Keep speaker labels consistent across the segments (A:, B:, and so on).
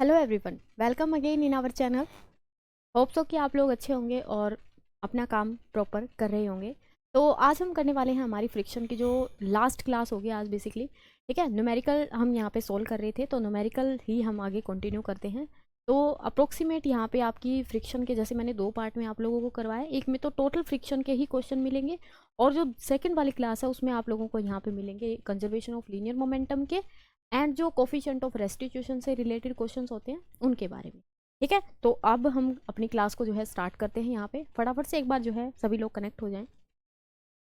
A: Hello everyone, welcome again in our channel. Hope so कि आप लोग अच्छे होंगे और अपना काम प्रॉपर कर रहे होंगे। तो आज हम करने वाले हैं हमारी फ्रिक्शन की जो लास्ट क्लास होगी आज बेसिकली। ठीक है, न्यूमेरिकल हम यहाँ पे सोल्व कर रहे थे, तो न्यूमेरिकल ही हम आगे कंटिन्यू करते हैं। तो अप्रोक्सीमेट यहाँ पे आपकी फ्रिक्शन के जैसे मैंने दो पार्ट में आप लोगों को करवाया, एक में तो टोटल फ्रिक्शन के ही क्वेश्चन मिलेंगे और जो सेकेंड वाली क्लास है उसमें आप लोगों को यहाँ पे मिलेंगे कंजर्वेशन ऑफ लीनियर मोमेंटम के एंड जो कोफिशिएंट ऑफ रेस्टिट्यूशन से रिलेटेड क्वेश्चंस होते हैं उनके बारे में। ठीक है, तो अब हम अपनी क्लास को जो है स्टार्ट करते हैं। यहाँ पे फटाफट से एक बार जो है सभी लोग कनेक्ट हो जाएं,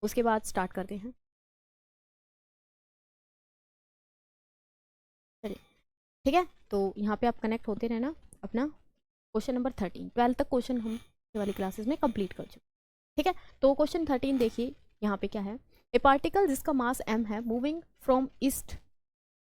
A: उसके बाद स्टार्ट करते हैं। चलिए, ठीक है, तो यहाँ पे आप कनेक्ट होते रहना। अपना क्वेश्चन नंबर 13 12 तक क्वेश्चन हम ये वाली क्लासेस में कंप्लीट कर चुके। ठीक है, तो क्वेश्चन 13 देखिए यहाँ पे क्या है। ए पार्टिकल जिसका मास m है moving from east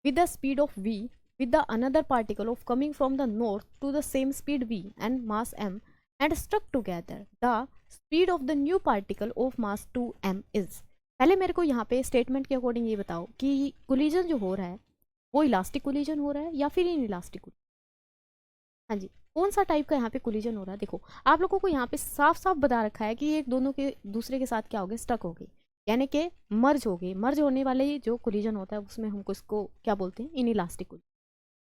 A: with the speed of v with the another particle of coming from the north to the same speed v and mass m and stuck together, the speed of the new particle of mass 2m is। पहले मेरे को यहाँ पे statement के according ये बताओ कि collision जो हो रहा है वो इलास्टिक कोलिजन हो रहा है या फिर इन इलास्टिक। हाँ जी, कौन सा टाइप का यहाँ पे कोलिजन हो रहा है। देखो आप लोगों को यहाँ पे साफ साफ बता रखा है कि एक दोनों के दूसरे के साथ क्या हो गए, स्टक हो गए, यानी कि मर्ज हो गए। मर्ज होने वाले जो कोलिजन होता है उसमें हमको इसको क्या बोलते हैं, इनइलास्टिक कोलिजन।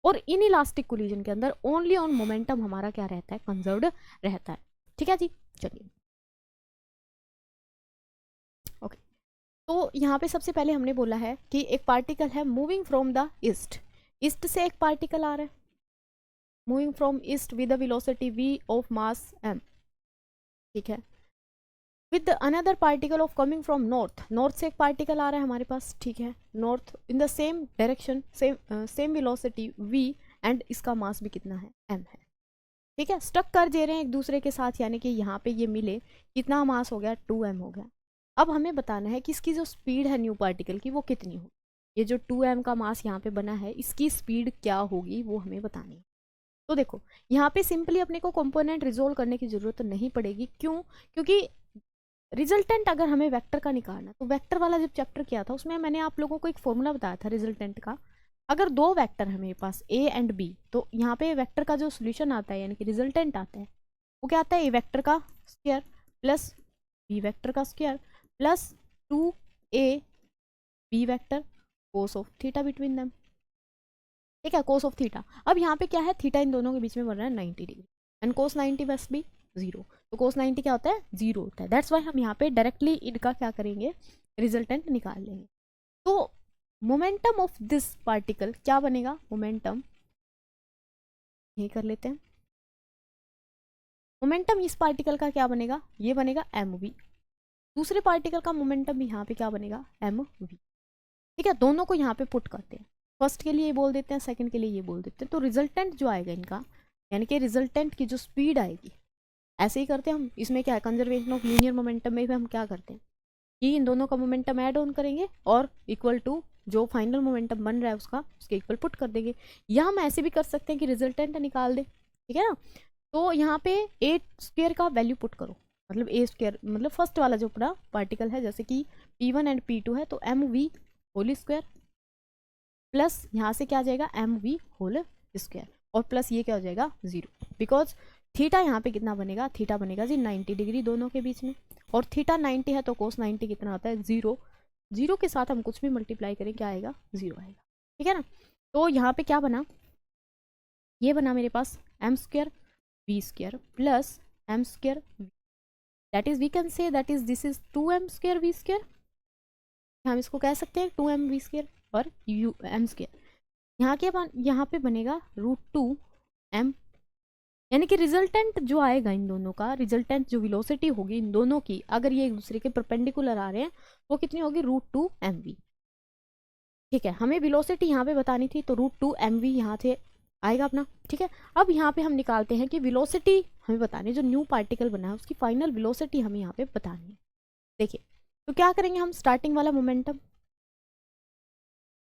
A: और इनइलास्टिक कोलिजन के अंदर ओनली ऑन मोमेंटम हमारा क्या रहता है, कंजर्व्ड रहता है। ठीक है जी, चलिए ओके। तो यहाँ पे सबसे पहले हमने बोला है कि एक पार्टिकल है moving from the east, east से एक पार्टिकल आ रहा है moving from east with the velocity v of mass m। ठीक है, with another particle of coming from north, north से एक पार्टिकल आ रहा है हमारे पास। ठीक है, north in the same direction, same velocity v and इसका मास भी कितना है, m है। ठीक है, स्टक कर दे रहे हैं एक दूसरे के साथ, यानी कि यहाँ पे ये मिले, कितना मास हो गया, 2m हो गया। अब हमें बताना है कि इसकी जो स्पीड है न्यू पार्टिकल की वो कितनी होगी। ये जो 2m का मास यहाँ पे बना है इसकी स्पीड क्या होगी वो हमें बतानी है। तो देखो यहाँ पे सिंपली अपने को कंपोनेंट रिजोल्व करने की जरूरत नहीं पड़ेगी। क्यों? क्योंकि रिजल्टेंट अगर हमें वेक्टर का निकालना, तो वेक्टर वाला जब चैप्टर किया था उसमें मैंने आप लोगों को एक फॉर्मूला बताया था रिजल्टेंट का। अगर दो वेक्टर है मेरे पास a एंड b, तो यहाँ पे वेक्टर का जो सोल्यूशन आता है यानी कि रिजल्टेंट आता है वो क्या आता है, a वेक्टर का स्क्वायर प्लस b वेक्टर का square plus 2a b vector cos of theta between them. ठीक है, कोस ऑफ थीटा। अब यहाँ पे क्या है, थीटा इन दोनों के बीच में बन रहा है 90 डिग्री एंड कोस 90 बस भी 0। तो कोस 90 क्या होता है, 0 होता है। दैट्स वाई हम यहाँ पे डायरेक्टली इनका क्या करेंगे, रिजल्टेंट निकाल लेंगे। तो मोमेंटम ऑफ दिस पार्टिकल क्या बनेगा, मोमेंटम ये कर लेते हैं। मोमेंटम इस पार्टिकल का क्या बनेगा, ये बनेगा एम वी। दूसरे पार्टिकल का मोमेंटम भी यहाँ पे क्या बनेगा, एम वी। ठीक है, दोनों को यहाँ पे पुट करते हैं। फर्स्ट के लिए ये बोल देते हैं, सेकंड के लिए ये बोल देते हैं। तो रिजल्टेंट जो आएगा इनका, यानी कि रिजल्टेंट की जो स्पीड आएगी, ऐसे ही करते हैं हम। इसमें क्या है, कंजर्वेशन ऑफ लीनियर मोमेंटम में भी हम क्या करते हैं कि इन दोनों का मोमेंटम ऐड ऑन करेंगे और इक्वल टू जो फाइनल मोमेंटम बन रहा है उसका उसके इक्वल पुट कर देंगे। या हम ऐसे भी कर सकते हैं कि रिजल्टेंट निकाल दें। ठीक है ना, तो यहाँ पे ए स्क्वेयर का वैल्यू पुट करो, मतलब ए स्क्वेयर मतलब फर्स्ट वाला जो पूरा पार्टिकल है, जैसे कि P1 एंड P2 है, तो M V whole square plus यहाँ से क्या आ जाएगा, एम वी होल स्क्वायर और प्लस ये क्या हो जाएगा 0। बिकॉज थीटा यहाँ पे कितना बनेगा, थीटा बनेगा जी 90 डिग्री दोनों के बीच में, और थीटा 90 है तो कोस 90 कितना आता है, 0। 0 के साथ हम कुछ भी मल्टीप्लाई करें क्या आएगा, 0 आएगा। ठीक है ना, तो यहाँ पे क्या बना, ये बना मेरे पास m square v square plus m square, that is we can say that is this is 2m square v square. हम इसको कह सकते हैं 2m वी स्क्वायर और यू एम स्क्वायर। यहाँ के यहाँ पे बनेगा √2m, यानी कि रिजल्टेंट जो आएगा इन दोनों का, रिजल्टेंट जो वेलोसिटी होगी इन दोनों की, अगर ये एक दूसरे के परपेंडिकुलर आ रहे हैं वो कितनी होगी, √2mv। ठीक है, हमें वेलोसिटी यहाँ पे बतानी थी तो √2mv यहाँ से आएगा अपना। ठीक है, अब यहाँ पे हम निकालते हैं कि वेलोसिटी हमें बतानी है, जो न्यू पार्टिकल बना है उसकी फाइनल वेलोसिटी हमें यहाँ पे बतानी है। देखिए तो क्या करेंगे हम, स्टार्टिंग वाला मोमेंटम।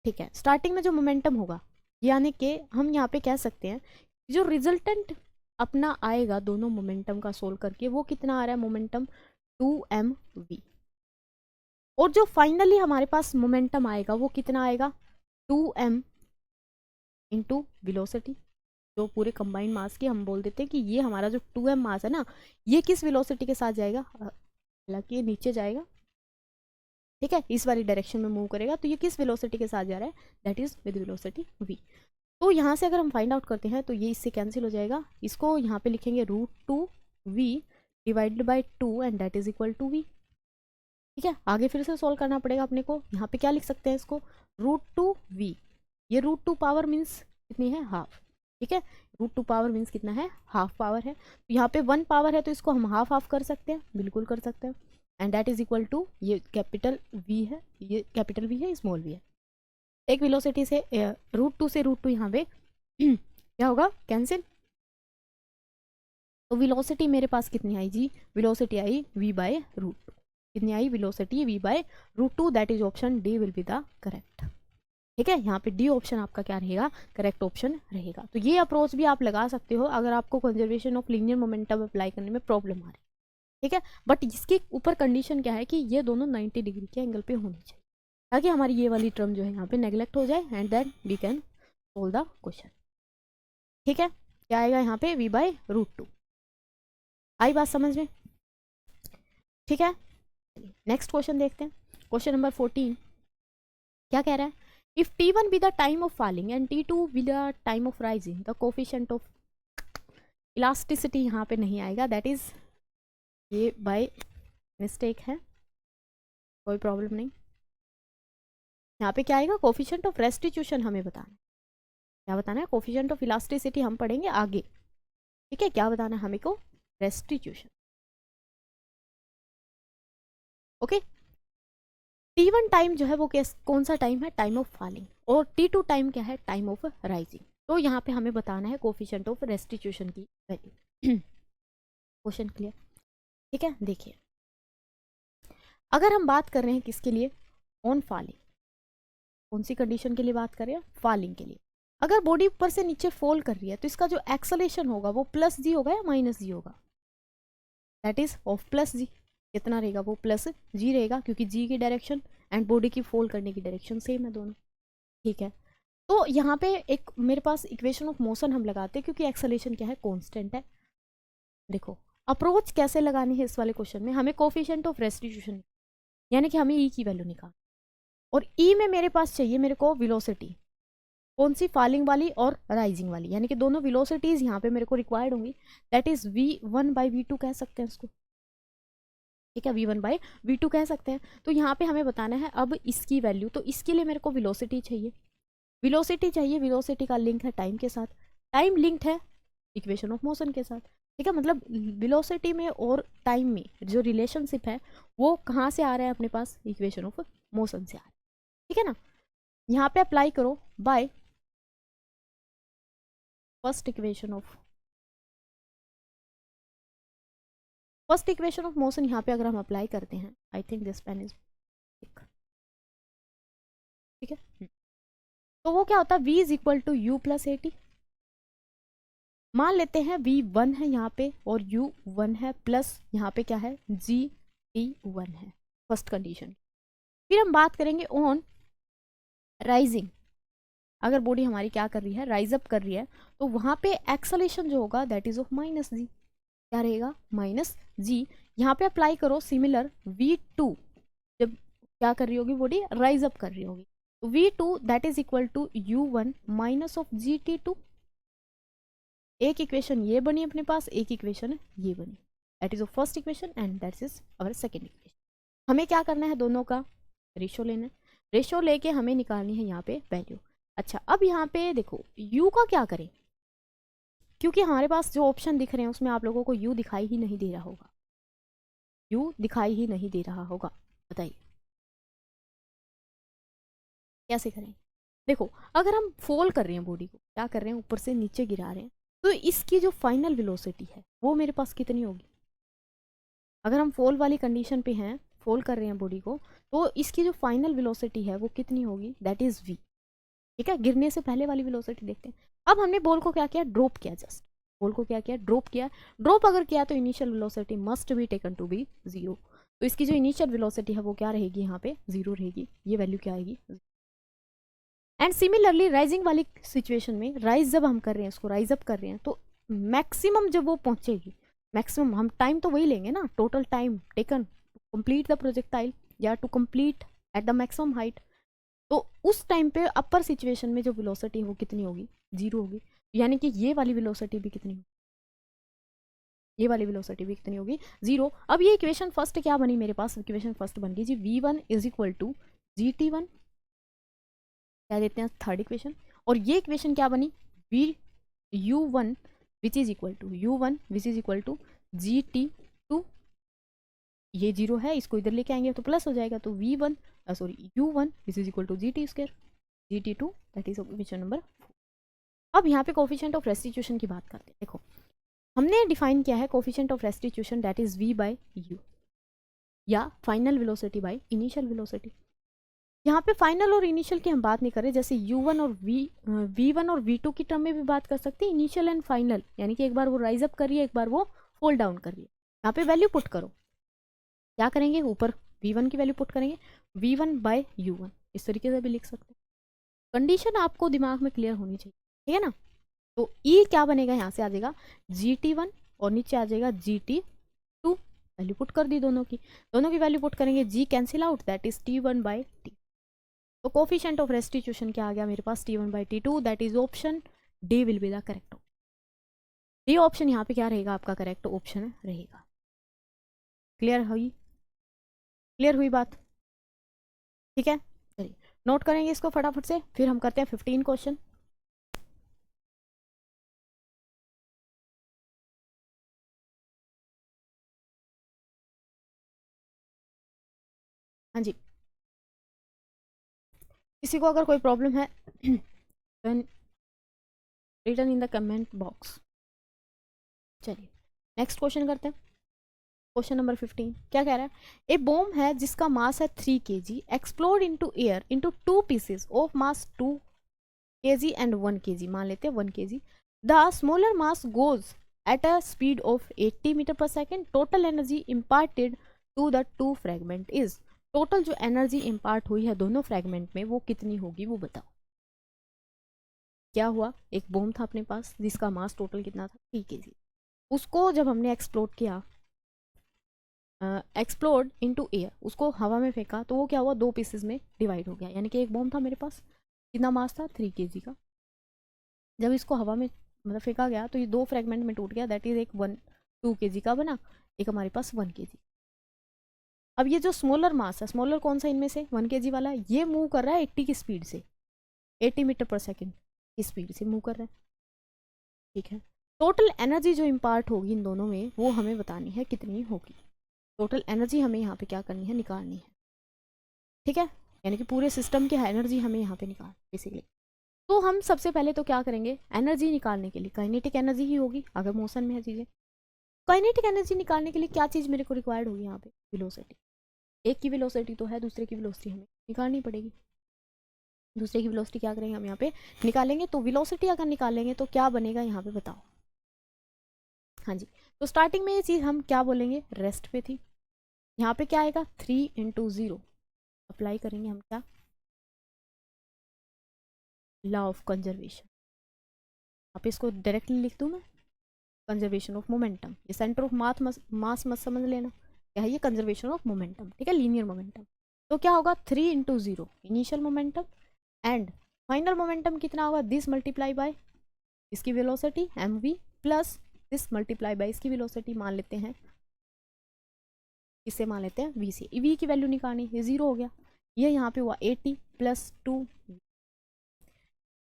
A: ठीक है, स्टार्टिंग में जो मोमेंटम होगा, यानी कि हम यहाँ पे कह सकते हैं जो रिजल्टेंट अपना आएगा दोनों मोमेंटम का सोल्व करके, वो कितना आ रहा है, मोमेंटम 2mv। और जो फाइनली हमारे पास मोमेंटम आएगा वो कितना आएगा, 2m इंटू वेलोसिटी। जो पूरे कंबाइंड मास की, हम बोल देते हैं कि ये हमारा जो 2m मास है ना, ये किस वेलोसिटी के साथ जाएगा, हालांकि ये नीचे जाएगा, ठीक है, इस वाली डायरेक्शन में मूव करेगा, तो ये किस वेलोसिटी के साथ जा रहा है, that is with velocity v। तो यहाँ से अगर हम फाइंड आउट करते हैं तो ये इससे कैंसिल हो जाएगा, इसको यहाँ पे लिखेंगे √2v divided by 2 and that is equal to v। ठीक है, आगे फिर से सॉल्व करना पड़ेगा अपने को। यहाँ पे क्या लिख सकते हैं इसको, √2v, ये √2 पावर मीन्स कितनी है, हाफ। ठीक है, √2 पावर मीन्स कितना है, हाफ पावर है। तो यहाँ पे 1 पावर है तो इसको हम हाफ हाफ कर सकते हैं, बिल्कुल कर सकते हैं। And that is equal to, ये कैपिटल v है, ये कैपिटल v है, स्मॉल v है। एक वेलोसिटी से √2 से √2 यहाँ पे क्या होगा, कैंसिल। तो वेलोसिटी मेरे पास कितनी आई जी, वेलोसिटी आई v/√2। कितनी आई velocity, v/√2, that is option D will be the correct. ठीक है, यहाँ पे डी ऑप्शन आपका क्या रहेगा, करेक्ट ऑप्शन रहेगा। तो ये अप्रोच भी आप लगा सकते हो अगर आपको conservation of linear momentum apply करने में प्रॉब्लम आ रही है। ठीक है, बट इसके ऊपर कंडीशन क्या है कि ये दोनों 90 डिग्री के एंगल पे होनी चाहिए, ताकि हमारी ये वाली टर्म जो है यहाँ पे नेग्लेक्ट हो जाए and then we can solve the question. ठीक है, क्या आएगा यहाँ पे, v/√2। आई बात समझ में? ठीक है, नेक्स्ट क्वेश्चन देखते हैं। क्वेश्चन नंबर 14 क्या कह रहा है, if t1 be the time of falling and t2 be the time of rising, the coefficient of elasticity यहाँ पे नहीं आएगा, दैट इज ये बाय मिस्टेक है, कोई प्रॉब्लम नहीं। यहाँ पे क्या आएगा, कोफिशिएंट ऑफ रेस्टिट्यूशन हमें बताना है। क्या बताना है, कोफिशिएंट ऑफ इलास्टिसिटी हम पढ़ेंगे आगे। ठीक है, क्या बताना है हमें को, रेस्टिट्यूशन। ओके, t1 टाइम जो है वो कौन सा टाइम है, टाइम ऑफ फॉलिंग, और t2 टाइम क्या है, टाइम ऑफ राइजिंग। तो यहाँ पे हमें बताना है कोफिशिएंट ऑफ रेस्टिट्यूशन की वैल्यू। Question clear? ठीक है, देखिए अगर हम बात कर रहे हैं किसके लिए, ऑन फॉलिंग, कौन सी कंडीशन के लिए बात कर रहे हैं, फॉलिंग के लिए। अगर बॉडी ऊपर से नीचे फॉल कर रही है तो इसका जो एक्सेलेरेशन होगा वो +g होगा या -g होगा, दैट इज ऑफ +g। कितना रहेगा, वो +g रहेगा, क्योंकि g की डायरेक्शन एंड बॉडी की फॉल करने की डायरेक्शन सेम है दोनों। ठीक है, तो यहाँ पे एक मेरे पास इक्वेशन ऑफ मोशन हम लगाते हैं, क्योंकि एक्सेलेरेशन क्या है, कांस्टेंट है। देखो अप्रोच कैसे लगानी है इस वाले क्वेश्चन में, हमें कोफिशिएंट ऑफ रेस्टिट्यूशन यानी कि हमें ई की वैल्यू निकाल, और ई में मेरे पास चाहिए मेरे को वेलोसिटी, कौन सी, फॉलिंग वाली और राइजिंग वाली, यानी कि दोनों वेलोसिटीज यहाँ पे मेरे को रिक्वायर्ड होंगी, दैट इज v1/v2 कह सकते हैं इसको। ठीक है, v1/v2 कह सकते हैं। तो यहाँ पे हमें बताना है अब इसकी वैल्यू, तो इसके लिए मेरे को वेलोसिटी चाहिए, वेलोसिटी का लिंक है टाइम के साथ, टाइम लिंक्ड है इक्वेशन ऑफ मोशन के साथ। ठीक है, मतलब वेलोसिटी में और टाइम में जो रिलेशनशिप है वो कहाँ से आ रहा है अपने पास, इक्वेशन ऑफ मोशन से आ रहा है। ठीक है ना, यहाँ पे अप्लाई करो by first equation of motion. यहाँ पे अगर हम अप्लाई करते हैं, I think this pen is, ठीक है, तो वो क्या होता है, v is equal to u + at। मान लेते हैं v1 है यहाँ पे और u1 है, प्लस यहाँ पे क्या है, gt1 है, फर्स्ट कंडीशन। फिर हम बात करेंगे ऑन राइजिंग, अगर बॉडी हमारी क्या कर रही है, राइज अप कर रही है, तो वहाँ पे एक्सेलेरेशन जो होगा दैट इज ऑफ -g। क्या रहेगा, -g। यहाँ पे अप्लाई करो सिमिलर v2, जब क्या कर रही होगी बॉडी, राइज अप कर रही होगी, तो v2 that is equal to u1 minus of gt2। एक इक्वेशन ये बनी अपने पास, एक इक्वेशन ये बनी, that is of first equation and that is our second equation. हमें क्या करना है, दोनों का रेशो लेना है, रेशो लेके हमें निकालनी है यहाँ पे वैल्यू। अच्छा, अब यहाँ पे देखो u का क्या करें, क्योंकि हमारे पास जो ऑप्शन दिख रहे हैं उसमें आप लोगों को u दिखाई ही नहीं दे रहा होगा, u दिखाई ही नहीं दे रहा होगा, बताइए कैसे करें। देखो अगर हम फॉल कर रहे हैं, बॉडी को क्या कर रहे हैं, ऊपर से नीचे गिरा रहे हैं, तो इसकी जो फाइनल वेलोसिटी है वो मेरे पास कितनी होगी, अगर हम फॉल वाली कंडीशन पे हैं, फॉल कर रहे हैं बॉडी को, तो इसकी जो फाइनल वेलोसिटी है वो कितनी होगी, दैट इज v। ठीक है, गिरने से पहले वाली वेलोसिटी देखते हैं। अब हमने बॉल को क्या किया, ड्रॉप किया, जस्ट बॉल को क्या किया, ड्रॉप किया। ड्रॉप अगर किया तो initial velocity must be taken to be 0, तो इसकी जो इनिशियल वेलोसिटी है वो क्या रहेगी, यहाँ पे 0 रहेगी, ये वैल्यू क्या आएगी, एंड सिमिलरली राइजिंग वाली सिचुएशन में राइज जब हम कर रहे हैं, इसको राइज अप कर रहे हैं, तो मैक्सिमम जब वो पहुंचेगी, मैक्सिमम हम टाइम तो वही लेंगे ना, total time taken to complete the projectile या to complete at the maximum height, तो उस टाइम पे अपर सिचुएशन में जो वेलोसिटी है वो कितनी होगी, 0 होगी। यानी कि ये वाली वेलोसिटी भी कितनी होगी, ये वाली वेलोसिटी भी कितनी होगी, 0। अब ये इक्वेशन फर्स्ट क्या बनी मेरे पास, इक्वेशन फर्स्ट बन गई जी v1 is equal to gt1, क्या देते हैं थर्ड इक्वेशन, और ये इक्वेशन क्या बनी v u1 which is equal to u1 which is equal to gt2, ये 0 है, इसको इधर लेके आएंगे तो प्लस हो जाएगा, तो v1 sorry u1 which is equal to gt square gt2, that is equation number 4। अब यहाँ पे कोफिशिएंट ऑफ रेस्टिट्यूशन की बात करते हैं। देखो हमने डिफाइन किया है coefficient of restitution that is v by u, या final velocity by initial velocity. यहाँ पे फाइनल और इनिशियल की हम बात नहीं कर रहे, जैसे u1 और v1 और v2 की टर्म में भी बात कर सकते हैं, इनिशियल एंड फाइनल, यानी कि एक बार वो राइज अप कर रही है, एक बार वो फॉल डाउन कर रही है। यहाँ पे वैल्यू पुट करो, क्या करेंगे, ऊपर v1 की वैल्यू पुट करेंगे, v1 बाय u1, इस तरीके से भी लिख सकते हैं। कंडीशन आपको दिमाग में क्लियर होनी चाहिए, ठीक है ना। तो E क्या बनेगा, यहाँ से आ जाएगा GT1 और नीचे आ जाएगा GT2, वैल्यू पुट कर दी दोनों की वैल्यू पुट करेंगे, G cancel out, that is T1 by T। तो कोफिशिएंट ऑफ रेस्टिट्यूशन क्या आ गया मेरे पास, T1 by T2, that is option D will be the correct option. D option यहाँ पे क्या रहेगा, आपका करेक्ट ऑप्शन रहेगा। क्लियर हुई बात, ठीक है। चलिए नोट करेंगे इसको फटाफट से, फिर हम करते हैं 15 क्वेश्चन। हाँ जी, किसी को अगर कोई प्रॉब्लम है then written in the comment box। चलिए नेक्स्ट क्वेश्चन करते हैं, क्वेश्चन नंबर 15 क्या कह रहा है, ए बॉम्ब है जिसका मास है 3 kg explode into air into 2 pieces of mass 2 kg and 1 kg, मान लेते हैं 1 kg, the smaller mass goes at a speed of 80 metre per second, total energy imparted to the 2 fragment is, total जो energy impart हुई है दोनों fragment में वो कितनी होगी, वो बताओ। क्या हुआ, एक बॉम्ब था अपने पास जिसका मास टोटल कितना था 3 kg, उसको जब हमने एक्सप्लोड किया, एक्सप्लोड इनटू एयर, उसको हवा में फेंका, तो वो क्या हुआ, 2 पीसेस में डिवाइड हो गया। यानी कि एक बॉम्ब था मेरे पास, कितना मास था 3 kg का, जब इसको हवा में मतलब फेंका गया तो ये 2 फ्रेगमेंट में टूट गया, दैट इज एक 2 kg का बना, एक हमारे पास 1 kg। अब ये जो स्मॉलर मास है, स्मॉलर कौन सा इनमें से 1 kg वाला, ये मूव कर रहा है 80 की स्पीड से, 80 मीटर पर सेकेंड की स्पीड से मूव कर रहा है, ठीक है। टोटल एनर्जी जो इम्पार्ट होगी इन दोनों में वो हमें बतानी है कितनी होगी, टोटल एनर्जी हमें यहाँ पे क्या करनी है, निकालनी है, ठीक है। यानी कि पूरे सिस्टम की एनर्जी हमें यहाँ पे निकाल बेसिकली। तो हम सबसे पहले तो क्या करेंगे, एनर्जी निकालने के लिए काइनेटिक एनर्जी ही होगी अगर मोशन में है चीज़ें। काइनेटिक एनर्जी निकालने के लिए क्या चीज़ मेरे को रिक्वायर्ड होगी यहाँ पे, वेलोसिटी। एक की वेलोसिटी तो है, दूसरे की वेलोसिटी हमें निकालनी पड़ेगी। दूसरे की वेलोसिटी क्या करेंगे हम यहाँ पे निकालेंगे, तो वेलोसिटी अगर निकालेंगे तो क्या बनेगा यहाँ पे बताओ। हाँ जी, तो स्टार्टिंग में ये चीज़ हम क्या बोलेंगे, रेस्ट पे थी, यहाँ पे क्या आएगा 3 × 0, अप्लाई करेंगे हम क्या, लॉ ऑफ कंजर्वेशन। आप इसको डायरेक्टली लिख दूँ मैं, कंजर्वेशन ऑफ मोमेंटम, ये सेंटर ऑफ मास मत समझ लेना, क्या है ये कंजर्वेशन ऑफ मोमेंटम, ठीक है, लीनियर मोमेंटम। तो क्या होगा 3 × 0 initial momentum and final momentum कितना होगा, दिस मल्टीप्लाई बाय इसकी velocity mv plus this multiply by इसकी वेलोसिटी, मान लेते हैं इसे मान लेते हैं v से, v की वैल्यू निकालनी, ये 0 हो गया, ये यहाँ पे हुआ 80 + 2,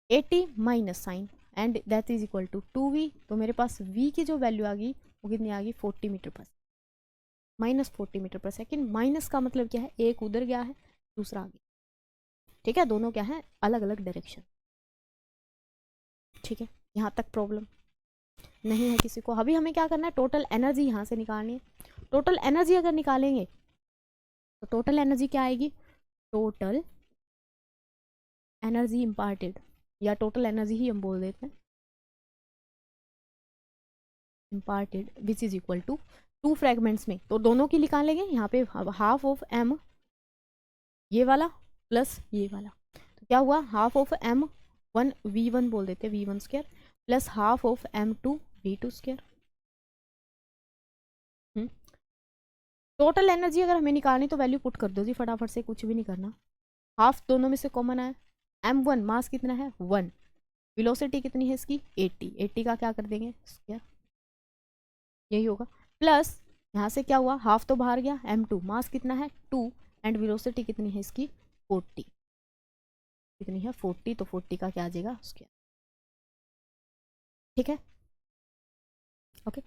A: 80 minus sign and that is equal to 2v। तो मेरे पास v की जो वैल्यू आ गई वो कितनी आ गई 40 मीटर पर minus 40 metre per second. Minus का मतलब क्या है, एक उधर गया है दूसरा आ गया, ठीक है, दोनों क्या है अलग अलग डायरेक्शन, ठीक है। यहाँ तक प्रॉब्लम नहीं है किसी को। अभी हमें क्या करना है, टोटल एनर्जी यहाँ से निकालनी है। टोटल एनर्जी अगर निकालेंगे तो टोटल एनर्जी क्या आएगी, टोटल एनर्जी इम्पार्टेड, या टोटल एनर्जी ही हम बोल देते हैं, imparted which is equal to 2 fragments में, तो दोनों की निकालेंगे यहाँ पे हाफ ऑफ m ये वाला प्लस ये वाला, तो क्या हुआ, हाफ ऑफ m1 v1 बोल देते v1 square plus half of m2 v2 square. Total energy अगर हमें निकालनी तो वैल्यू पुट कर दो जी फटाफट से, कुछ भी नहीं करना। हाफ दोनों में से कॉमन आया, m1 मास कितना है 1, वेलोसिटी कितनी है इसकी 80, 80 का क्या कर देंगे स्क्वायर, यही होगा। प्लस यहाँ से क्या हुआ, हाफ तो बाहर गया, m2 मास कितना है 2 एंड वेलोसिटी कितनी है इसकी 40, कितनी है 40, तो 40 का क्या आ जाएगा स्क्वायर। ठीक है, ओके।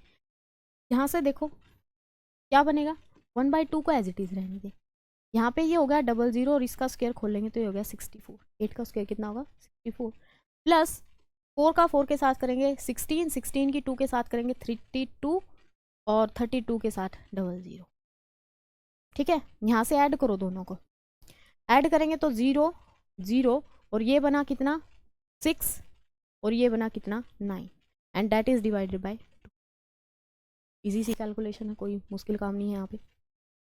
A: यहाँ से देखो क्या बनेगा, 1/2 को एज इट इज रहने दे। यहाँ पे ये हो गया 00 और इसका स्क्वायर खोल लेंगे तो ये हो गया 64। 8 का स्क्वायर कितना होगा 64 प्लस 4 का 4 के साथ करेंगे 16, 16 की 2 के साथ करेंगे 32 और 32 के साथ 00। ठीक है, यहाँ से ऐड करो दोनों को, ऐड करेंगे तो 0 0 और ये बना कितना 6 और ये बना कितना 9 and that is divided by 2। Easy सी कैलकुलेशन है, कोई मुश्किल काम नहीं है यहाँ पे, है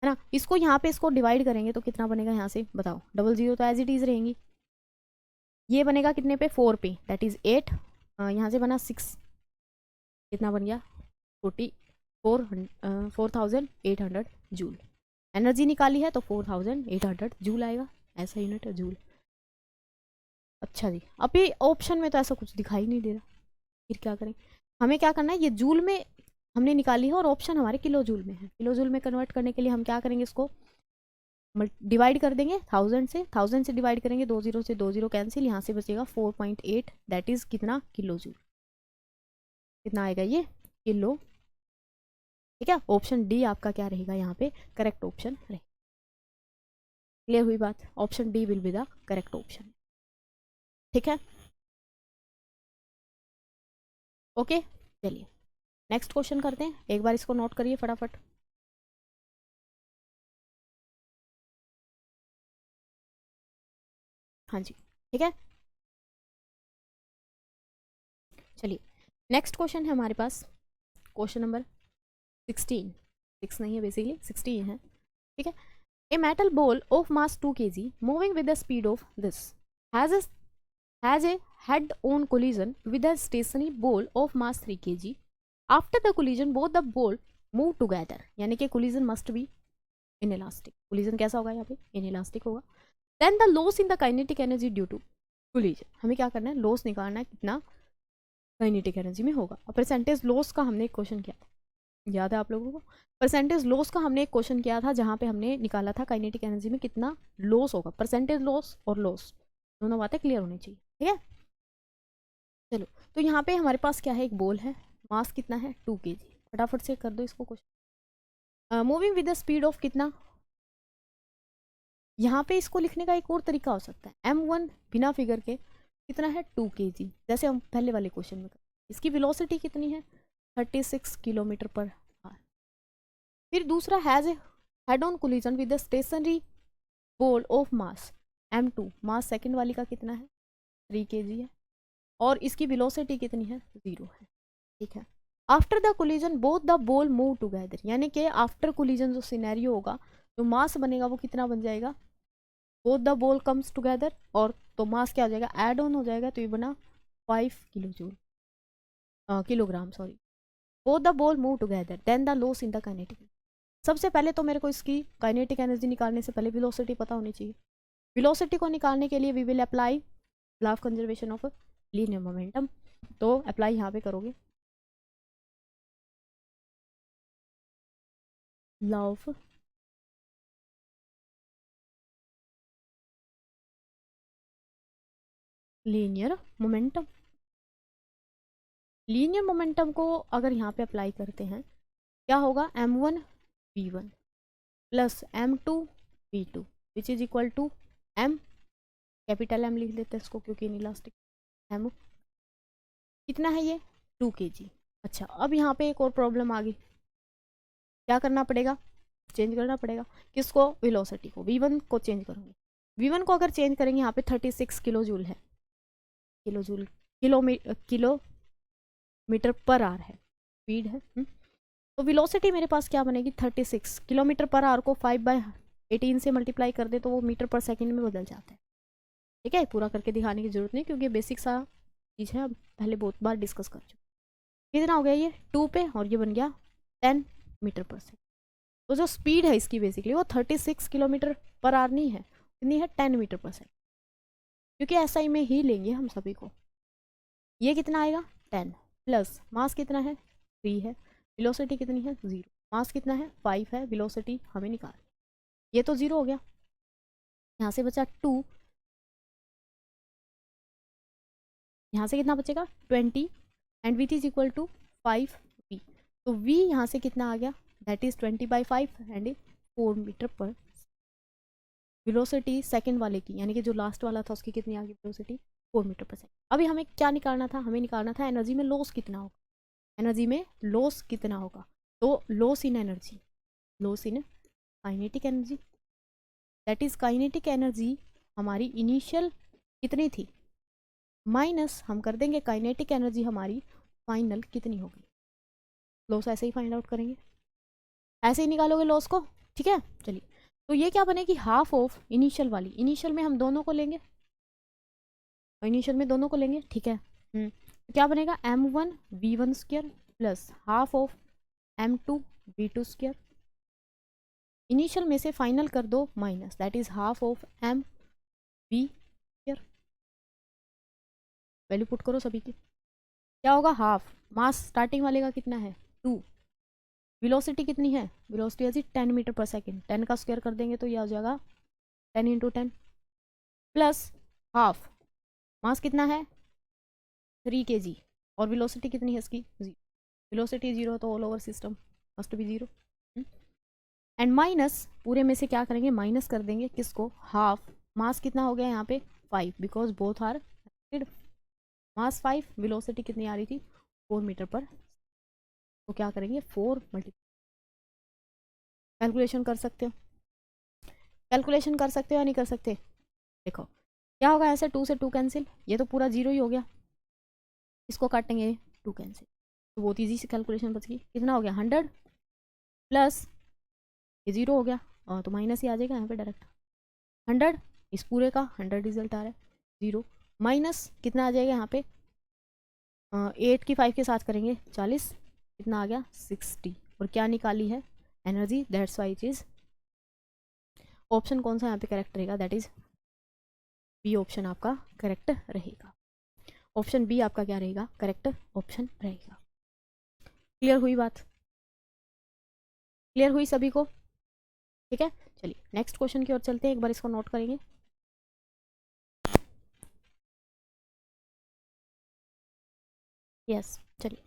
A: ना। इसको यहाँ पे इसको डिवाइड करेंगे तो कितना बनेगा, यहाँ से बताओ 00 तो एज इट इज रहेंगी, ये बनेगा कितने पे 4 पे दैट इज 8, यहाँ से बना 6, कितना बन गया 4800 जूल। एनर्जी निकाली है तो 4800 जूल आएगा, ऐसा यूनिट है जूल। अच्छा जी, अभी ऑप्शन में तो ऐसा कुछ दिखाई नहीं दे रहा, फिर क्या करें, हमें क्या करना है, ये जूल में हमने निकाली है और ऑप्शन हमारे किलो जूल में है। किलो जूल में कन्वर्ट करने के लिए हम क्या करेंगे, इसको डिवाइड कर देंगे 1000 से डिवाइड करेंगे, 20 से 20 कैंसिल, यहाँ से बचेगा 4.8 दैट इज कितना किलो जूल, कितना आएगा ये किलो। ठीक है, ऑप्शन डी आपका क्या रहेगा यहाँ पे करेक्ट ऑप्शन रहेगा। क्लियर हुई बात, option D will be the correct option. ठीक है, ओके चलिए नेक्स्ट क्वेश्चन करते हैं, एक बार इसको नोट करिए फटाफट। हाँ जी, ठीक है, चलिए नेक्स्ट क्वेश्चन है हमारे पास, क्वेश्चन नंबर 16, 6 नहीं है बेसिकली 16 है। ठीक है, a metal ball of mass 2 kg moving with the speed of this has a head on collision with a stationary ball of mass 3 kg. After the collision both the ball move together, यानी कि collision must be inelastic। collision कैसा होगा यहाँ पे inelastic होगा। Then the loss in the kinetic energy due to collision, हमें क्या करना है लॉस निकालना है कितना काइनेटिक एनर्जी में होगा। और परसेंटेज लॉस का हमने एक क्वेश्चन किया था, याद है आप लोगों को, परसेंटेज लॉस का हमने एक क्वेश्चन किया था जहाँ पे हमने निकाला था काइनेटिक एनर्जी में कितना लॉस होगा। परसेंटेज लॉस और लॉस दोनों बातें क्लियर होनी चाहिए। ठीक है, चलो तो यहाँ पे हमारे पास क्या है, एक बॉल है, मास कितना है 2 kg, फटाफट से कर दो इसको question. Moving with the speed of कितना, यहाँ पे इसको लिखने का एक और तरीका हो सकता है, m1 बिना फिगर के कितना है 2 kg, जैसे हम पहले वाले क्वेश्चन में कर, इसकी वेलोसिटी कितनी है 36 किलोमीटर पर आवर। फिर दूसरा has a head on collision with the stationary ball of mass m2, mass second वाली का कितना है 3 kg है और इसकी वेलोसिटी कितनी है 0 है। ठीक है, after the collision both the ball move together, यानी कि आफ्टर कोलिजन जो सिनेरियो होगा जो मास बनेगा वो कितना बन जाएगा, both the ball comes together, और तो मास क्या हो जाएगा ऐड ऑन हो जाएगा तो ये बना 5 kilo joule kilogram sorry. Both the ball move together then the loss in the kinetic. सबसे पहले तो मेरे को इसकी काइनेटिक एनर्जी निकालने से पहले वेलोसिटी पता होनी चाहिए। वेलोसिटी को निकालने के लिए we will apply law of conservation of linear momentum, तो अप्लाई यहाँ पे करोगे law of linear momentum. Linear momentum को अगर यहाँ पे अप्लाई करते हैं क्या होगा, m1 v1 plus m2 v2 which is equal to m, capital m लिख देते हैं इसको क्योंकि इलास्टिक m कितना है ये 2 kg। अच्छा, अब यहाँ पे एक और प्रॉब्लम आ गई, क्या करना पड़ेगा चेंज करना पड़ेगा किसको, वेलोसिटी को, v1 को चेंज करूँगी। v1 को अगर चेंज करेंगे यहाँ पे 36 किलो जूल है, kilo joule kilometre per hour है स्पीड है। तो वेलोसिटी मेरे पास क्या बनेगी 36 किलोमीटर पर आवर को 5/18 से मल्टीप्लाई कर दे तो वो मीटर पर सेकंड में बदल जाता है। ठीक है, पूरा करके दिखाने की जरूरत नहीं क्योंकि बेसिक सा चीज़ है, हम पहले बहुत बार डिस्कस कर चुके। कितना हो गया ये 2 पे, और ये बन गया 10 मीटर पर सेकेंड। तो जो स्पीड है इसकी बेसिकली वो 36 किलोमीटर पर आवर नहीं है, कितनी है 10 मीटर पर सेकेंड, क्योंकि ऐसा ही में ही लेंगे हम सभी को। ये कितना आएगा 10 प्लस मास कितना है 3 है, वेलोसिटी कितनी है 0, मास कितना है 5 है, वेलोसिटी हमें निकाल, ये तो 0 हो गया। यहाँ से बचा 2, यहाँ से कितना बचेगा 20 and with is equal to 5v। तो v यहाँ से कितना आ गया that is 20/5 and 4 meter per. Velocity second वाले की यानी कि जो लास्ट वाला था उसकी कितनी आ गई वेलोसिटी 4 मीटर पर सेकंड। अभी हमें क्या निकालना था, हमें निकालना था एनर्जी में लॉस कितना होगा, एनर्जी में लॉस कितना होगा। तो loss in energy, loss in kinetic energy, that is kinetic energy हमारी इनिशियल कितनी थी माइनस हम कर देंगे काइनेटिक एनर्जी हमारी फाइनल कितनी होगी। लॉस ऐसे ही फाइंड आउट करेंगे, ऐसे ही निकालोगे लॉस को, ठीक है। चलिए, तो ये क्या बनेगी हाफ ऑफ इनिशियल वाली, इनिशियल में हम दोनों को लेंगे, इनिशियल में दोनों को लेंगे, ठीक है। क्या बनेगा m1 v1 square plus half of m2 v2 square, initial में से फाइनल कर दो minus, that is half of m v square. Value put करो सभी की, क्या होगा हाफ, मास स्टार्टिंग वाले का कितना है 2, वेलोसिटी कितनी है, वेलोसिटी है जी 10 मीटर पर सेकेंड, 10 का स्क्वायर कर देंगे तो ये आ जाएगा 10 × 10 प्लस हाफ, मास कितना है 3 kg और वेलोसिटी कितनी है इसकी 0, वेलोसिटी 0 तो all over system must be 0 and minus पूरे में से क्या करेंगे माइनस कर देंगे किसको हाफ, मास कितना हो गया यहाँ पे 5 because both are mass 5, velocity कितनी आ रही थी 4 मीटर पर, तो क्या करेंगे 4 मल्टीप्लाई, कैलकुलेशन कर सकते हो, कैलकुलेशन कर सकते हो या नहीं कर सकते। देखो क्या होगा, ऐसे 2 से 2 कैंसिल, ये तो पूरा 0 ही हो गया, इसको काटेंगे 2 कैंसिल, तो बहुत ईजी से कैलकुलेशन बच गई। कितना हो गया 100 प्लस ये 0 हो गया, और तो माइनस ही आ जाएगा यहाँ पे डायरेक्ट, 100 इस पूरे का 100 रिजल्ट आ रहा है 0 माइनस कितना आ जाएगा यहाँ पे 8 की 5 के साथ करेंगे 40, कितना आ गया 60, और क्या निकाली है energy, that's why it is option कौन सा यहाँ पे करेक्ट रहेगा, दैट इज बी ऑप्शन आपका करेक्ट रहेगा, ऑप्शन बी आपका क्या रहेगा करेक्ट ऑप्शन रहेगा। क्लियर हुई बात, क्लियर हुई सभी को, ठीक है। चलिए नेक्स्ट क्वेश्चन की ओर चलते हैं, एक बार इसको नोट करेंगे। यस चलिए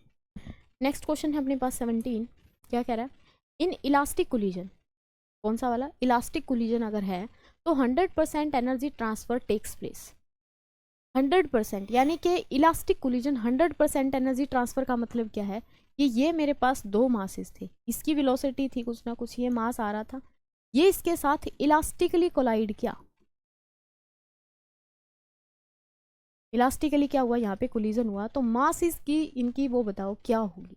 A: नेक्स्ट क्वेश्चन है अपने पास 17, क्या कह रहा है, इन इलास्टिक कोलिजन, कौन सा वाला इलास्टिक कोलिजन अगर है तो 100% एनर्जी ट्रांसफर टेक्स प्लेस, 100% यानी कि इलास्टिक कोलिजन 100% एनर्जी ट्रांसफर का मतलब क्या है कि ये मेरे पास दो मासेस थे, इसकी वेलोसिटी थी कुछ ना कुछ, ये मास आ रहा था, ये इसके साथ इलास्टिकली कोलाइड किया, इलास्टिकली क्या हुआ यहाँ पे कोलिजन हुआ, तो मासिस की इनकी वो बताओ क्या होगी,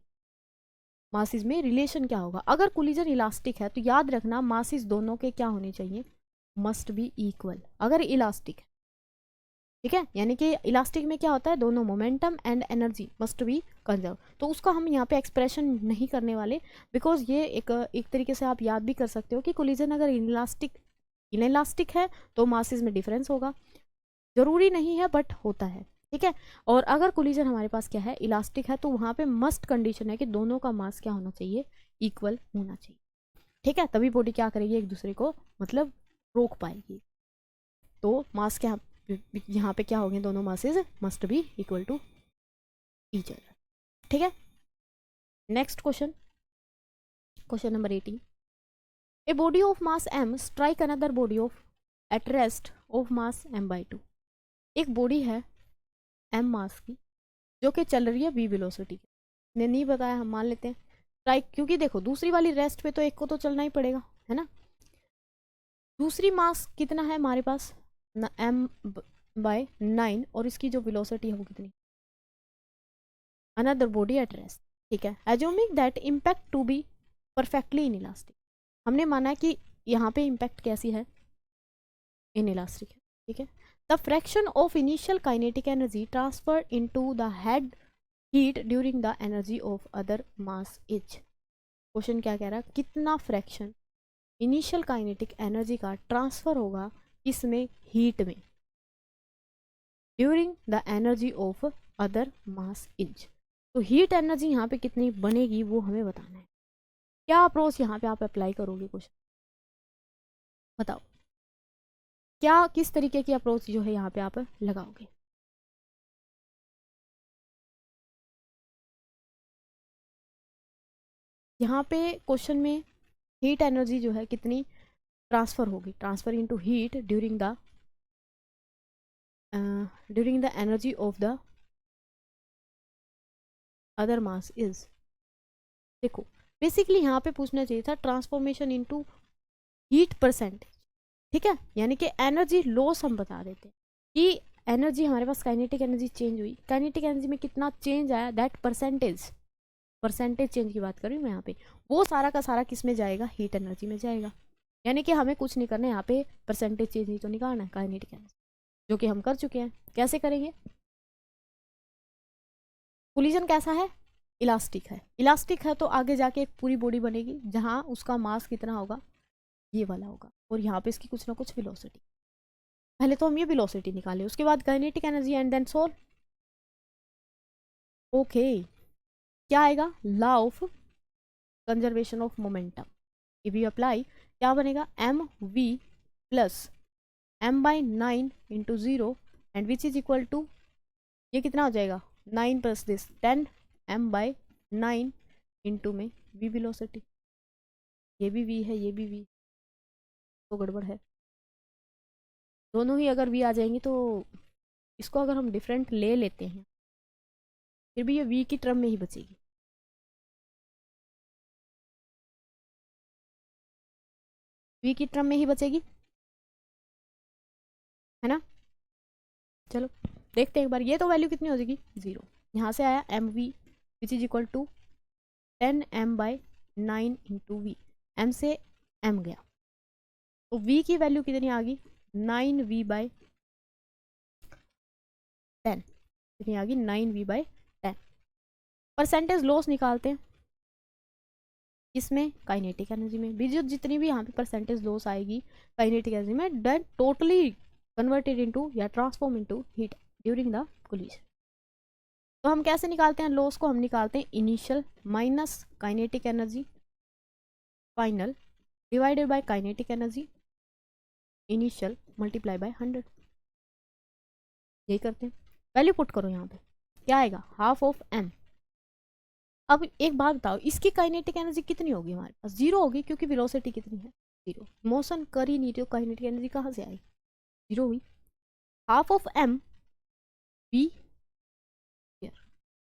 A: मासिस में रिलेशन क्या होगा। अगर कोलिजन इलास्टिक है तो याद रखना मासिस दोनों के क्या होने चाहिए मस्ट बी इक्वल, अगर इलास्टिक है, ठीक है। यानी कि इलास्टिक में क्या होता है दोनों momentum and energy must be conserve, तो उसका हम यहाँ पे एक्सप्रेशन नहीं करने वाले, बिकॉज ये एक तरीके से आप याद भी कर सकते हो कि कोलिजन अगर इलास्टिक है तो मासिस में डिफरेंस होगा, जरूरी नहीं है बट होता है, ठीक है। और अगर कोलिजन हमारे पास क्या है इलास्टिक है तो वहाँ पे मस्ट कंडीशन है कि दोनों का मास क्या होना चाहिए इक्वल होना चाहिए, ठीक है, तभी बॉडी क्या करेगी एक दूसरे को मतलब रोक पाएगी। तो मास क्या यहाँ पे क्या होंगे दोनों masses must be equal to each other, ठीक है। Next question, question number 18, a body of mass m strike another body of at rest of mass m/2, एक बॉडी है m मास की जो कि चल रही है v वेलोसिटी की, ने नहीं बताया हम मान लेते हैं स्ट्राइक, क्योंकि देखो दूसरी वाली रेस्ट पे तो एक को तो चलना ही पड़ेगा है ना, दूसरी मास कितना है हमारे पास ना m/9 और इसकी जो वेलोसिटी है वो कितनी, अनदर बॉडी एट रेस्ट, ठीक है। Assuming that impact to be perfectly inelastic, हमने माना कि यहाँ पे इम्पैक्ट कैसी है इन इलास्टिक है, ठीक है। The fraction of initial kinetic energy transfer into the head heat during the energy of other mass is. Question क्या कह रहा है, कितना फ्रैक्शन इनिशियल काइनेटिक एनर्जी का ट्रांसफर होगा इसमें हीट में during the energy of other mass is. तो हीट एनर्जी यहाँ पे कितनी बनेगी वो हमें बताना है। क्या अप्रोच यहाँ पे आप अप्लाई करोगे, क्वेश्चन बताओ, क्या किस तरीके की अप्रोच जो है यहाँ पे आप लगाओगे। यहाँ पे क्वेश्चन में हीट एनर्जी जो है कितनी ट्रांसफर होगी, transfer into heat during the energy of the other mass is. देखो बेसिकली यहाँ पे पूछना चाहिए था ट्रांसफॉर्मेशन इनटू हीट परसेंटेज, ठीक है, यानी कि एनर्जी लॉस हम बता देते हैं कि एनर्जी हमारे पास काइनेटिक एनर्जी चेंज हुई, काइनेटिक एनर्जी में कितना चेंज आया, दैट परसेंटेज चेंज की बात कर रही हूँ मैं यहाँ पे, वो सारा का सारा किस में जाएगा, हीट एनर्जी में जाएगा। यानी कि हमें कुछ नहीं करना है यहाँ पे, परसेंटेज चेंज ही तो निकालना है काइनेटिक एनर्जी, जो कि हम कर चुके हैं। कैसे करेंगे, कोलिजन कैसा है, इलास्टिक है, इलास्टिक है तो आगे जाके एक पूरी बॉडी बनेगी जहाँ उसका मास कितना होगा, ये वाला होगा, और यहाँ पे इसकी कुछ ना कुछ वेलोसिटी। पहले तो हम ये वेलोसिटी निकालें, उसके बाद kinetic energy and then solve. Okay, क्या आएगा, law of conservation of momentum if we apply, क्या बनेगा, m v plus m by 9 into 0 and which is equal to, ये कितना हो जाएगा 9 plus this 10 m by 9 into में वी वेलोसिटी, ये भी वी है ये भी वी, तो गड़बड़ है, दोनों ही अगर वी आ जाएंगी तो इसको अगर हम डिफरेंट ले लेते हैं फिर भी ये वी की टर्म में ही बचेगी। वी की टर्म में ही बचेगी, है ना। चलो देखते हैं एक बार, ये तो वैल्यू कितनी हो जाएगी 0, यहाँ से आया m v which is equal to 10 m by 9 into v, m से एम गया तो वी की वैल्यू कितनी आ गई 9 वी बाई 10, कितनी आ गई 9 वी बाई 10। परसेंटेज लॉस निकालते हैं इसमें, काइनेटिक एनर्जी में भी, जो जितनी भी यहाँ पे परसेंटेज लॉस आएगी काइनेटिक एनर्जी में, देन टोटली कन्वर्टेड इनटू या transform into heat during the collision. तो हम कैसे निकालते हैं लॉस को, हम निकालते हैं initial minus kinetic energy final divided by kinetic energy initial multiply by 100, यही करते हैं। वैल्यू पुट करो यहाँ पे, क्या आएगा, हाफ ऑफ एम। अब एक बात बताओ, इसकी काइनेटिक एनर्जी कितनी होगी, हमारे पास 0 होगी क्योंकि वेलोसिटी कितनी है 0, मोशन कर ही नहीं रही, काइनेटिक एनर्जी कहाँ से आई, 0 हुई। Half of m v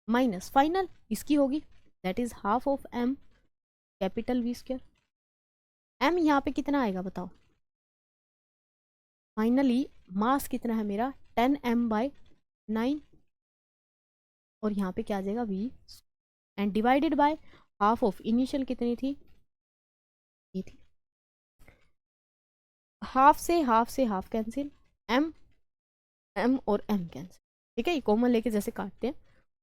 A: minus final इसकी होगी, that is half of m capital v square. M यहाँ पे कितना आएगा बताओ, फाइनली मास कितना है मेरा 10 एम बाई 9, और यहाँ पे क्या आ जाएगा v and divided by half of initial कितनी थी, ये थी, हाफ से हाफ कैंसिल, एम एम और एम कैंसिल, ठीक है, ये कॉमन लेके जैसे काटते हैं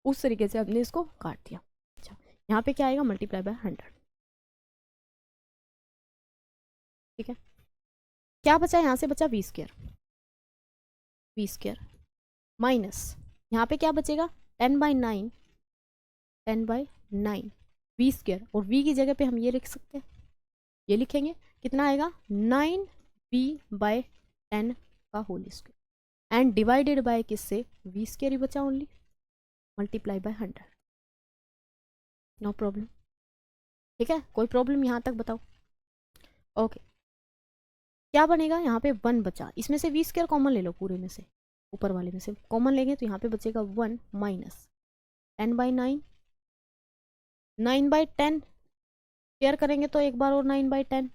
A: उस तरीके से हमने इसको काट दिया। अच्छा यहाँ पे क्या आएगा, मल्टीप्लाई बाय 100, ठीक है, क्या बचा, यहाँ से बचा वी स्क्वायर माइनस यहाँ पे क्या बचेगा 10 बाई 9 वी स्क्वायर, और वी की जगह पे हम ये लिख सकते हैं, ये लिखेंगे, कितना आएगा 9 वी बाय 10 का whole square and divided by किससे, वी स्क्वायर ही बचा only, multiply by 100, no problem, ठीक है, कोई प्रॉब्लम यहाँ तक बताओ। ओके क्या बनेगा, यहाँ पे 1 बचा, इसमें से वी स्क्वायर कॉमन ले लो, पूरे में से ऊपर वाले में से कॉमन लेंगे तो यहाँ पे बचेगा 1 माइनस 10 बाई 9 बाई 10 स्क्वायर करेंगे तो एक बार और 9 बाई 10,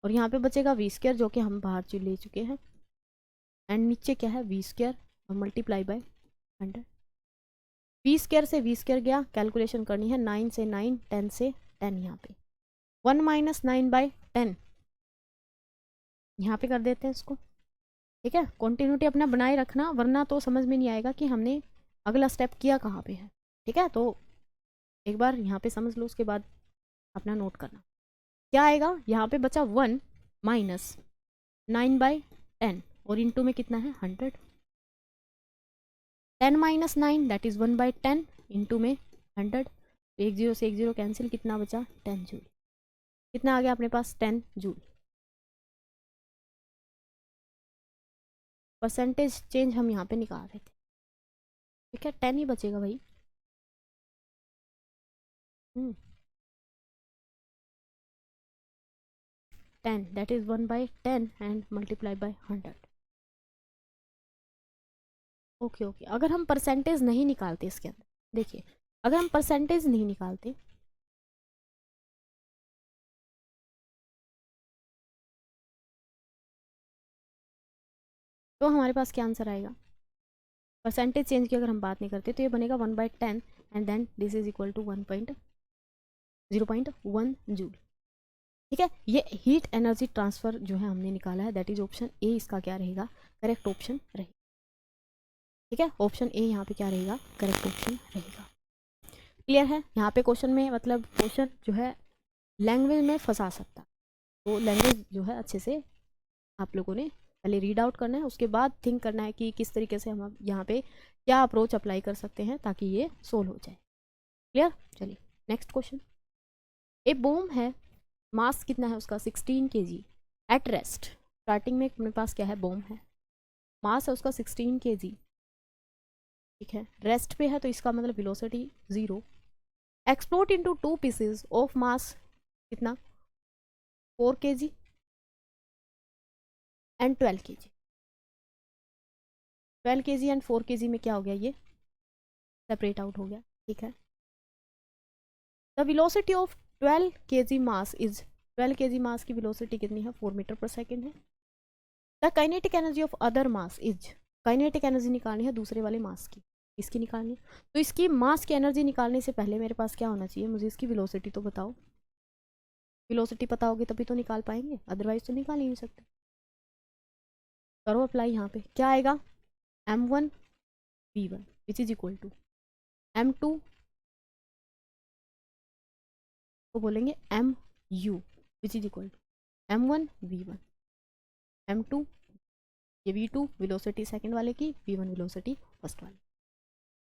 A: और यहाँ पे बचेगा वी स्क्वायर जो कि हम बाहर ले चुके हैं, एंड नीचे क्या है वी स्क्वायर और मल्टीप्लाई बाय 100। वी स्क्वायर से वी स्क्वायर गया, कैलकुलेशन करनी है 9 से 9 10 से 10, यहाँ पे 1 माइनस 9 बाई 10 यहाँ पे कर देते हैं इसको, ठीक है, कंटिन्यूटी अपना बनाए रखना, वरना तो समझ में नहीं आएगा कि हमने अगला स्टेप किया कहाँ पे है। ठीक है, तो एक बार यहाँ पे समझ लो, उसके बाद अपना नोट करना। क्या आएगा यहाँ पे, बचा 1 माइनस 9/10 और इंटू में कितना है 100। 10 माइनस 9 दैट इज 1/10 इंटू में 100। तो 1 0 से 1 0 कैंसिल, कितना बचा 10 जूल। कितना आ गया अपने पास 10 जूल। परसेंटेज चेंज हम यहाँ पे निकाल रहे थे। ठीक है, 10 ही बचेगा भाई। 10 that is 1/10 and multiply by 100। Okay okay, अगर हम परसेंटेज नहीं निकालते इसके अंदर, देखिए अगर हम परसेंटेज नहीं निकालते तो हमारे पास क्या आंसर आएगा। परसेंटेज चेंज की अगर हम बात नहीं करते तो ये बनेगा 1/10 and then this is equal to 0.1 joule. ठीक है, ये हीट एनर्जी ट्रांसफर जो है हमने निकाला है, दैट इज ऑप्शन ए, इसका क्या रहेगा करेक्ट ऑप्शन रहेगा। ठीक है, ऑप्शन ए यहाँ पे क्या रहेगा करेक्ट ऑप्शन रहेगा। क्लियर है, यहाँ पे क्वेश्चन में मतलब क्वेश्चन जो है लैंग्वेज में फंसा सकता, तो लैंग्वेज जो है अच्छे से आप लोगों ने पहले रीड आउट करना है, उसके बाद थिंक करना है कि किस तरीके से हम यहाँ पे क्या अप्रोच अप्लाई कर सकते हैं ताकि ये सोल्व हो जाए। क्लियर, चलिए नेक्स्ट क्वेश्चन। ए बॉम्ब है, मास कितना है उसका 16 kg एट रेस्ट। स्टार्टिंग में अपने पास क्या है बॉम्ब है, मास है उसका 16 kg। ठीक है, रेस्ट पे है तो इसका मतलब velocity 0। Explode into 2 pieces of मास कितना 4 kg and 12 kg। 12 kg and 4 kg में क्या हो गया, ये सेपरेट आउट हो गया। ठीक है, the velocity of 12 kg mass is, 12 kg मास की वेलोसिटी कितनी है 4 मीटर पर सेकेंड है। The kinetic energy of other mass is, kinetic energy निकालनी है दूसरे वाले मास की, इसकी निकालनी है। तो इसकी मास की एनर्जी निकालने से पहले मेरे पास क्या होना चाहिए, मुझे इसकी वेलोसिटी तो बताओ। वेलोसिटी पता होगी तभी तो निकाल पाएंगे, अदरवाइज तो निकाल ही नहीं सकते। करो अप्लाई, यहाँ पे क्या आएगा m1 v1 which is equal to m2 को बोलेंगे mu which is equal to m1 v1 m2, ये v2 वेलोसिटी सेकंड वाले की, v1 वेलोसिटी फर्स्ट वाले।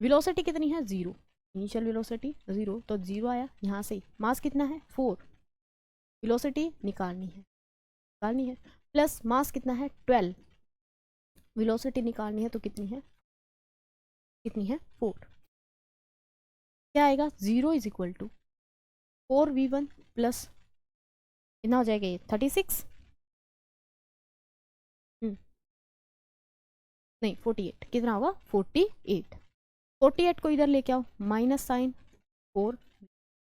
A: वेलोसिटी कितनी है 0, इनिशियल वेलोसिटी 0, तो 0 आया यहाँ से। मास कितना है 4, वेलोसिटी निकालनी है प्लस मास कितना है 12, वेलोसिटी निकालनी है तो कितनी है 4। क्या आएगा 0 is equal to 4v1 plus कितना हो जाएगा ये 36, नहीं 48, कितना होगा 48। 48 को इधर लेके आओ, माइनस साइन 4।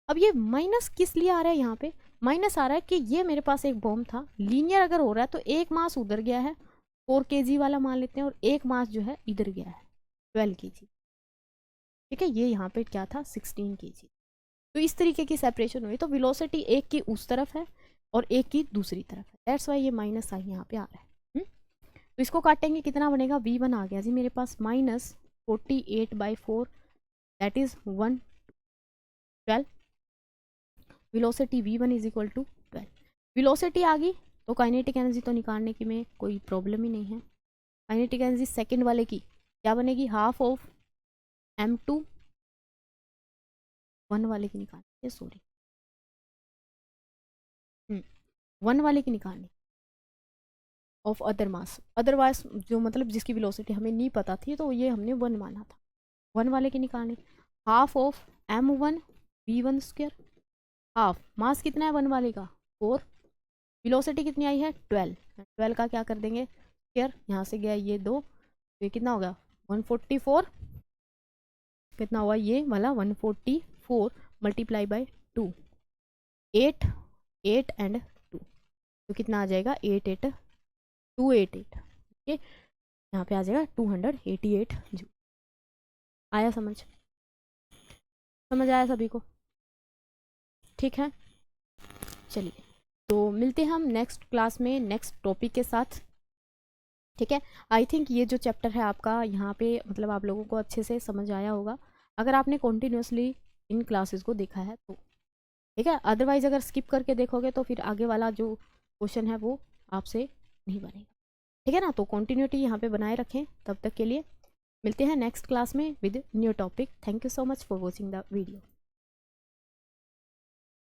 A: अब ये माइनस किस लिए आ रहा है, यहाँ पे माइनस आ रहा है कि ये मेरे पास एक बॉम्ब था, लीनियर अगर हो रहा है तो एक मास उधर गया है 4 kg वाला मान लेते हैं, और एक मास जो है इधर गया है 12 kg। ठीक है, ये यहाँ पे क्या था 16 kg। तो इस तरीके की सेपरेशन हुई, तो वेलोसिटी एक की उस तरफ है और एक की दूसरी तरफ है, दैट्स वाई ये माइनस साइन यहाँ पे आ रहा है। तो इसको काटेंगे, कितना बनेगा v1 आ गया जी मेरे पास minus 48/4 that is 112। Velocity v1 is equal to 12। Velocity आ गई तो काइनेटिक एनर्जी तो निकालने की में कोई प्रॉब्लम ही नहीं है। काइनेटिक एनर्जी सेकंड वाले की क्या बनेगी, हाफ ऑफ m2, 1 वाले की निकालनी है, सॉरी 1 वाले की निकालनी ऑफ अदर मास, अदरवाइज जो मतलब जिसकी वेलोसिटी हमें नहीं पता थी तो ये हमने 1 माना था, 1 वाले की निकालनी। Half of m1 v1 square, half मास कितना है 1 वाले का 4, वेलोसिटी कितनी आई है 12, 12 का क्या कर देंगे स्क्वायर, यहाँ से गया ये 2, तो ये कितना होगा 144, कितना हुआ ये वाला 144 मल्टीप्लाई बाय 2, 8 8 एंड 2, तो कितना आ जाएगा 288। ओके, यहाँ पे आ जाएगा 288 जूल। आया समझ आया सभी को, ठीक है। चलिए तो मिलते हैं हम नेक्स्ट क्लास में नेक्स्ट टॉपिक के साथ। ठीक है, आई थिंक ये जो चैप्टर है आपका यहाँ पे मतलब आप लोगों को अच्छे से समझ आया होगा अगर आपने कॉन्टीन्यूसली इन क्लासेस को देखा है तो। ठीक है, अदरवाइज अगर स्किप करके देखोगे तो फिर आगे वाला जो क्वेश्चन है वो आपसे नहीं बनेगा। ठीक है ना, तो कॉन्टीन्यूटी यहाँ पे बनाए रखें। तब तक के लिए मिलते हैं नेक्स्ट क्लास में with new topic. Thank you so much for watching the video.